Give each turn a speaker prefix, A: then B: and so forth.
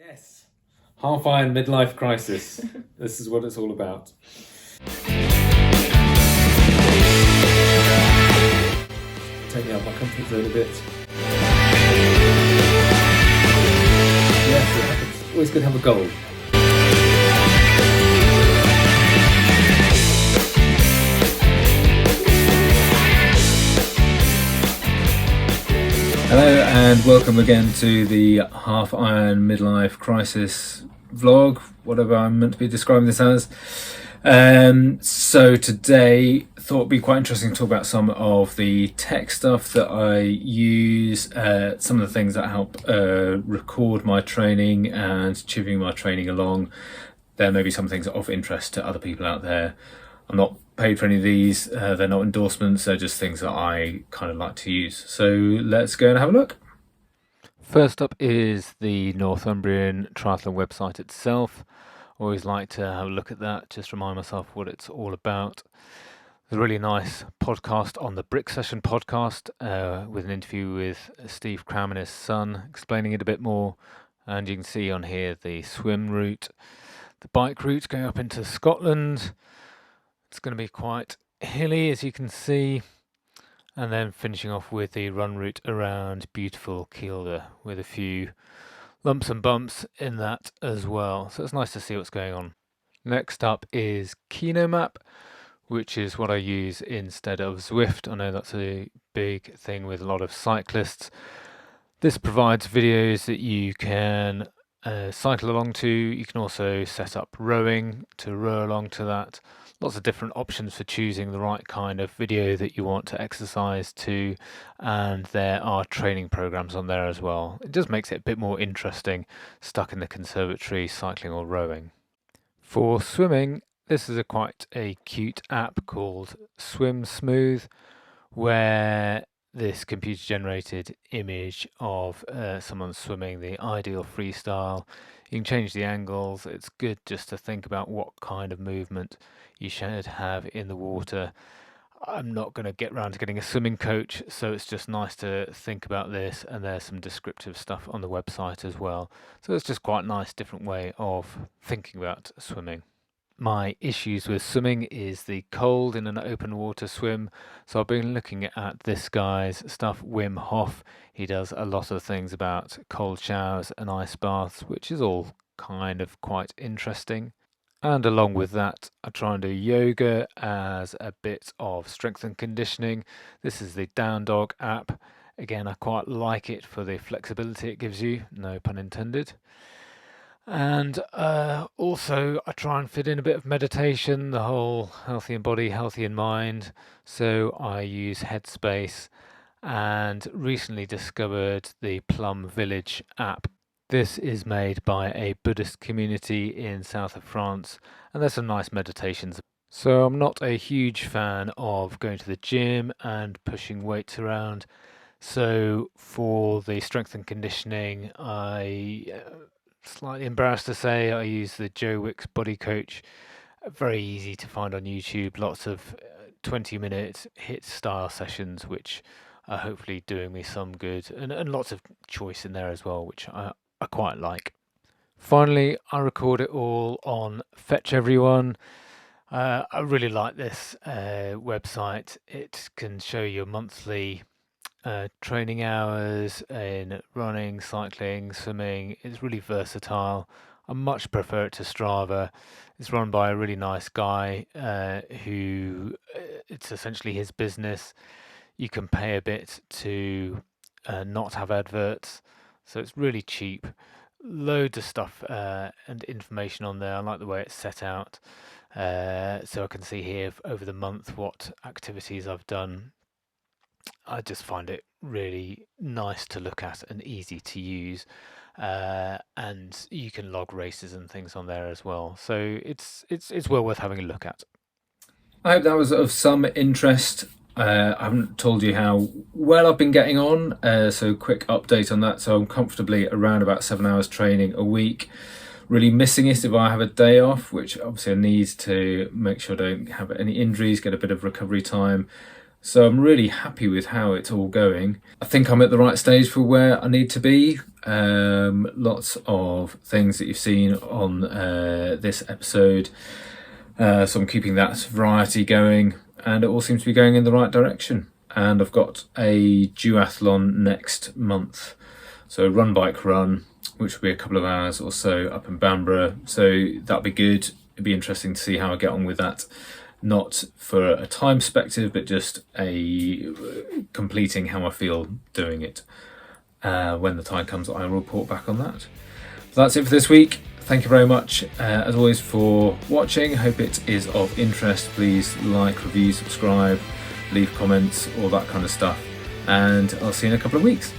A: Yes. Half Iron midlife crisis. This is what it's all about. Take me out my comfort zone a bit. Yes, it happens. Always good to have a goal. Hello and welcome again to the Half Iron Midlife Crisis vlog, whatever I'm meant to be describing this as. So today thought it'd be quite interesting to talk about some of the tech stuff that I use, some of the things that help record my training and chipping my training along. There may be some things of interest to other people out there. I'm not paid for any of these, they're not endorsements, they're just things that I kind of like to use. So let's go and have a look. First up is the Northumbrian triathlon website itself. Always like to have a look at that, just remind myself what it's all about. There's a really nice podcast on the Brick Session podcast with an interview with Steve Cram and his son, explaining it a bit more. And you can see on here the swim route, the bike route going up into Scotland. It's going to be quite hilly, as you can see, and then finishing off with the run route around beautiful Kielder with a few lumps and bumps in that as well. So it's nice to see what's going on. Next up is Kinomap, which is what I use instead of Zwift. I know that's a big thing with a lot of cyclists. This provides videos that you can cycle along to. You can also set up rowing to row along to that. Lots of different options for choosing the right kind of video that you want to exercise to, and there are training programs on there as well. It just makes it a bit more interesting, stuck in the conservatory, cycling or rowing. For swimming, this is quite a cute app called Swim Smooth, where this computer-generated image of someone swimming the ideal freestyle. You can change the angles. It's good just to think about what kind of movement you should have in the water. I'm not going to get around to getting a swimming coach, so it's just nice to think about this, and there's some descriptive stuff on the website as well. So it's just quite a nice different way of thinking about swimming. My issues with swimming is the cold in an open water swim. So I've been looking at this guy's stuff, Wim Hof. He does a lot of things about cold showers and ice baths, which is all kind of quite interesting. And along with that, I try and do yoga as a bit of strength and conditioning. This is the DownDog app. Again, I quite like it for the flexibility it gives you, no pun intended. And also I try and fit in a bit of meditation, the whole healthy in body, healthy in mind. So I use Headspace and recently discovered the Plum Village app. This is made by a Buddhist community in south of France, and there's some nice meditations. So I'm not a huge fan of going to the gym and pushing weights around. So for the strength and conditioning, slightly embarrassed to say I use the Wicks body coach. Very easy to find on YouTube. Lots of 20-minute HIIT style sessions, which are hopefully doing me some good, and lots of choice in there as well, which I quite like. Finally, I record it all on Fetch Everyone. I really like this website. It can show your monthly training hours in running, cycling, swimming. It's really versatile. I much prefer it to Strava. It's run by a really nice guy who it's essentially his business. You can pay a bit to not have adverts, so it's really cheap. Loads of stuff and information on there. I like the way it's set out. So I can see here over the month what activities I've done. I just find it really nice to look at and easy to use, and you can log races and things on there as well. So it's well worth having a look at. I hope that was of some interest. I haven't told you how well I've been getting on, so quick update on that. So I'm comfortably around about 7 hours training a week. Really missing it if I have a day off, which obviously I need to make sure I don't have any injuries, get a bit of recovery time. So I'm really happy with how it's all going. I think I'm at the right stage for where I need to be. Lots of things that you've seen on this episode. So I'm keeping that variety going, and it all seems to be going in the right direction. And I've got a duathlon next month. So run, bike, run, which will be a couple of hours or so up in Bamborough. So that'll be good. It'd be interesting to see how I get on with that. Not for a time perspective, but just completing how I feel doing it. When the time comes, I will report back on that. So that's it for this week. Thank you very much, as always, for watching. Hope it is of interest. Please like, review, subscribe, leave comments, all that kind of stuff. And I'll see you in a couple of weeks.